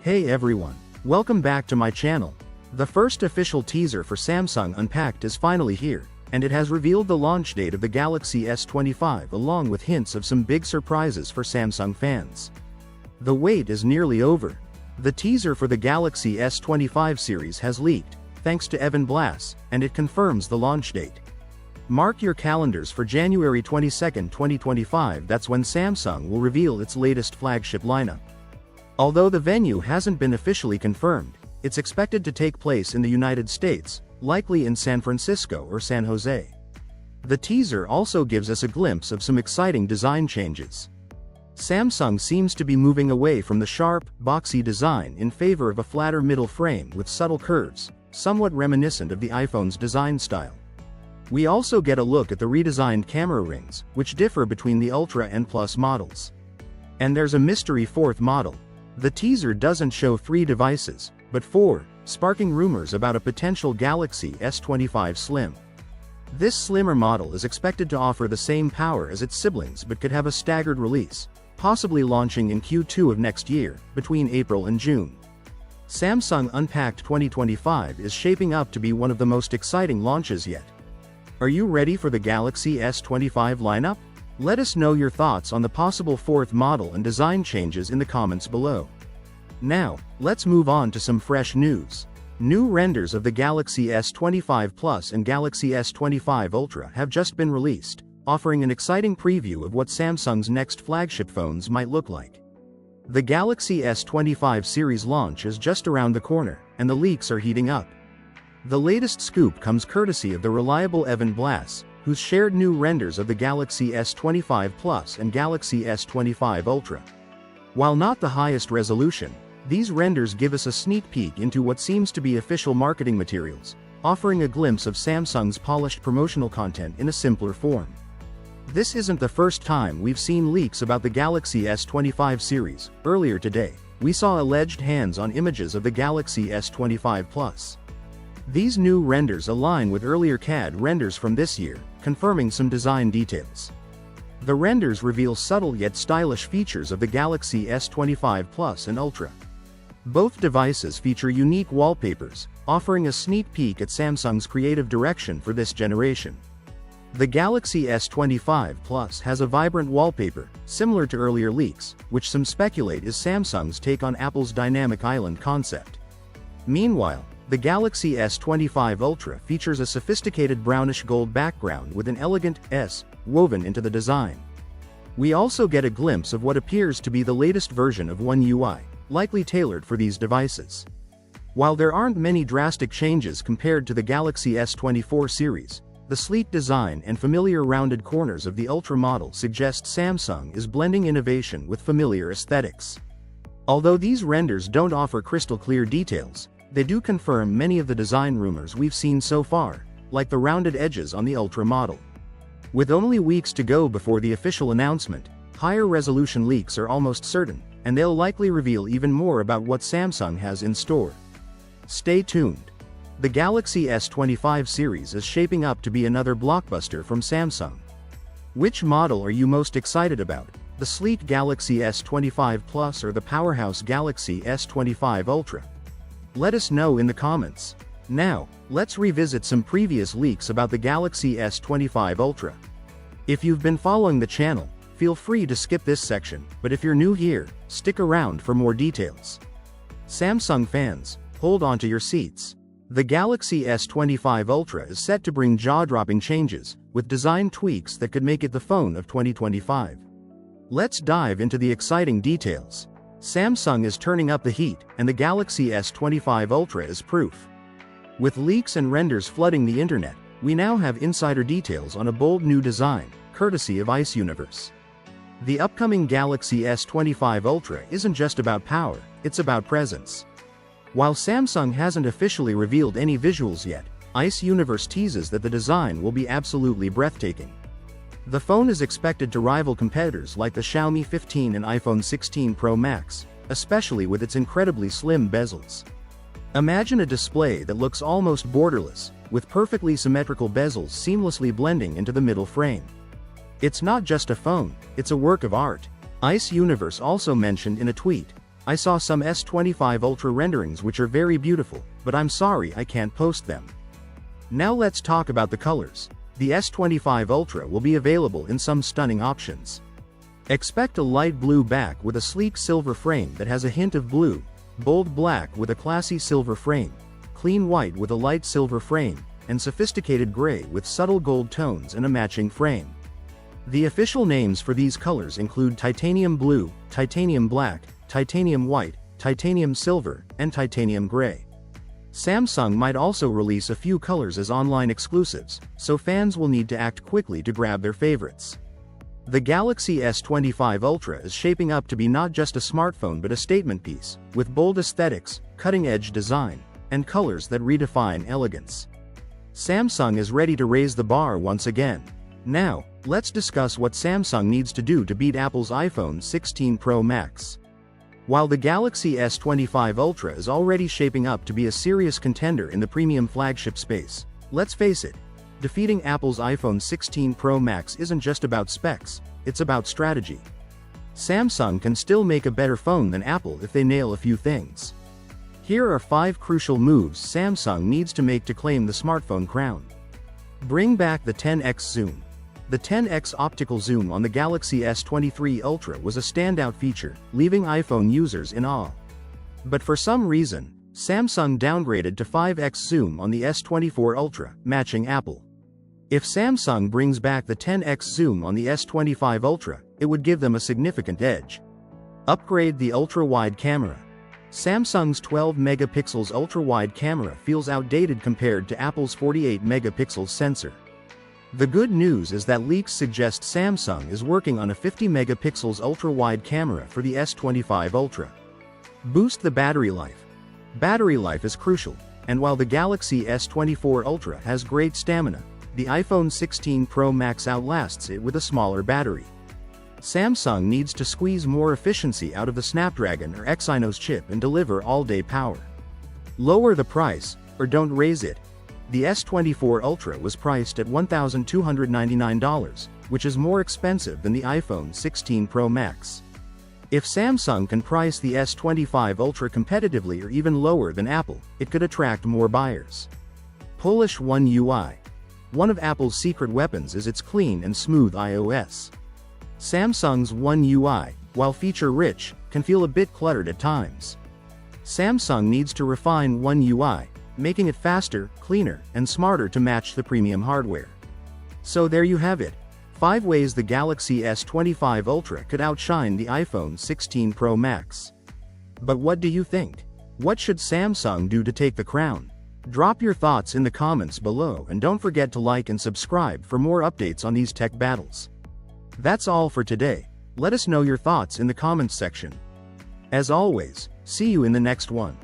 Hey everyone, welcome back to my channel. The first official teaser for Samsung Unpacked is finally here, and it has revealed the launch date of the Galaxy S25 along with hints of some big surprises for Samsung fans. The wait is nearly over. The teaser for the Galaxy S25 series has leaked, thanks to Evan Blass, and it confirms the launch date. Mark your calendars for January 22, 2025. That's when Samsung will reveal its latest flagship lineup. Although the venue hasn't been officially confirmed, it's expected to take place in the United States, likely in San Francisco or San Jose. The teaser also gives us a glimpse of some exciting design changes. Samsung seems to be moving away from the sharp, boxy design in favor of a flatter middle frame with subtle curves, somewhat reminiscent of the iPhone's design style. We also get a look at the redesigned camera rings, which differ between the Ultra and Plus models. And there's a mystery fourth model. The teaser doesn't show 3 devices, but 4, sparking rumors about a potential Galaxy S25 Slim. This slimmer model is expected to offer the same power as its siblings but could have a staggered release, possibly launching in Q2 of next year, between April and June. Samsung Unpacked 2025 is shaping up to be one of the most exciting launches yet. Are you ready for the Galaxy S25 lineup? Let us know your thoughts on the possible 4th model and design changes in the comments below. Now, let's move on to some fresh news. New renders of the Galaxy S25 Plus and Galaxy S25 Ultra have just been released, offering an exciting preview of what Samsung's next flagship phones might look like. The Galaxy S25 series launch is just around the corner, and the leaks are heating up. The latest scoop comes courtesy of the reliable Evan Blass, who's shared new renders of the Galaxy S25 Plus and Galaxy S25 Ultra. While not the highest resolution, these renders give us a sneak peek into what seems to be official marketing materials, offering a glimpse of Samsung's polished promotional content in a simpler form. This isn't the first time we've seen leaks about the Galaxy S25 series. Earlier today, we saw alleged hands-on images of the Galaxy S25 Plus. These new renders align with earlier CAD renders from this year, confirming some design details. The renders reveal subtle yet stylish features of the Galaxy S25 Plus and Ultra. Both devices feature unique wallpapers, offering a sneak peek at Samsung's creative direction for this generation. The Galaxy S25 Plus has a vibrant wallpaper, similar to earlier leaks, which some speculate is Samsung's take on Apple's dynamic island concept. Meanwhile, the Galaxy S25 Ultra features a sophisticated brownish gold background with an elegant S woven into the design. We also get a glimpse of what appears to be the latest version of One UI, likely tailored for these devices. While there aren't many drastic changes compared to the Galaxy S24 series, the sleek design and familiar rounded corners of the Ultra model suggest Samsung is blending innovation with familiar aesthetics. Although these renders don't offer crystal clear details, they do confirm many of the design rumors we've seen so far, like the rounded edges on the Ultra model. With only weeks to go before the official announcement, higher resolution leaks are almost certain, and they'll likely reveal even more about what Samsung has in store. Stay tuned. The Galaxy S25 series is shaping up to be another blockbuster from Samsung. Which model are you most excited about, the sleek Galaxy S25 Plus or the powerhouse Galaxy S25 Ultra? Let us know in the comments. Now, let's revisit some previous leaks about the Galaxy S25 Ultra. If you've been following the channel, feel free to skip this section, but if you're new here, stick around for more details. Samsung fans, hold on to your seats. The Galaxy S25 Ultra is set to bring jaw-dropping changes, with design tweaks that could make it the phone of 2025. Let's dive into the exciting details. Samsung is turning up the heat, and the Galaxy S25 Ultra is proof. With leaks and renders flooding the internet, we now have insider details on a bold new design, courtesy of Ice Universe. The upcoming Galaxy S25 Ultra isn't just about power, it's about presence. While Samsung hasn't officially revealed any visuals yet, Ice Universe teases that the design will be absolutely breathtaking. The phone is expected to rival competitors like the Xiaomi 15 and iPhone 16 Pro Max, especially with its incredibly slim bezels. Imagine a display that looks almost borderless, with perfectly symmetrical bezels seamlessly blending into the middle frame. It's not just a phone, it's a work of art. Ice Universe also mentioned in a tweet, I saw some S25 Ultra renderings which are very beautiful, but I'm sorry I can't post them. Now let's talk about the colors. The S25 Ultra will be available in some stunning options. Expect a light blue back with a sleek silver frame that has a hint of blue, bold black with a classy silver frame, clean white with a light silver frame, and sophisticated gray with subtle gold tones and a matching frame. The official names for these colors include titanium blue, titanium black, titanium white, titanium silver, and titanium gray. Samsung might also release a few colors as online exclusives, so fans will need to act quickly to grab their favorites. The Galaxy S25 Ultra is shaping up to be not just a smartphone but a statement piece, with bold aesthetics, cutting-edge design, and colors that redefine elegance. Samsung is ready to raise the bar once again. Now, let's discuss what Samsung needs to do to beat Apple's iPhone 16 Pro Max. While the Galaxy S25 Ultra is already shaping up to be a serious contender in the premium flagship space, let's face it, defeating Apple's iPhone 16 Pro Max isn't just about specs, it's about strategy. Samsung can still make a better phone than Apple if they nail a few things. Here are 5 crucial moves Samsung needs to make to claim the smartphone crown. Bring back the 10x zoom. The 10x optical zoom on the Galaxy S23 Ultra was a standout feature, leaving iPhone users in awe. But for some reason, Samsung downgraded to 5x zoom on the S24 Ultra, matching Apple. If Samsung brings back the 10x zoom on the S25 Ultra, it would give them a significant edge. Upgrade the ultra-wide camera. Samsung's 12-megapixels ultra-wide camera feels outdated compared to Apple's 48-megapixel sensor. The good news is that leaks suggest Samsung is working on a 50-megapixels ultra-wide camera for the S25 Ultra. Boost the battery life. Battery life is crucial, and while the Galaxy S24 Ultra has great stamina, the iPhone 16 Pro Max outlasts it with a smaller battery. Samsung needs to squeeze more efficiency out of the Snapdragon or Exynos chip and deliver all-day power. Lower the price, or don't raise it. The S24 Ultra was priced at $1,299, which is more expensive than the iPhone 16 Pro Max. If Samsung can price the S25 Ultra competitively or even lower than Apple, it could attract more buyers. Polish One UI. One of Apple's secret weapons is its clean and smooth iOS. Samsung's One UI, while feature-rich, can feel a bit cluttered at times. Samsung needs to refine One UI, making it faster, cleaner, and smarter to match the premium hardware. So there you have it. 5 ways the Galaxy S25 Ultra could outshine the iPhone 16 Pro Max. But what do you think? What should Samsung do to take the crown? Drop your thoughts in the comments below and don't forget to like and subscribe for more updates on these tech battles. That's all for today. Let us know your thoughts in the comments section. As always, see you in the next one.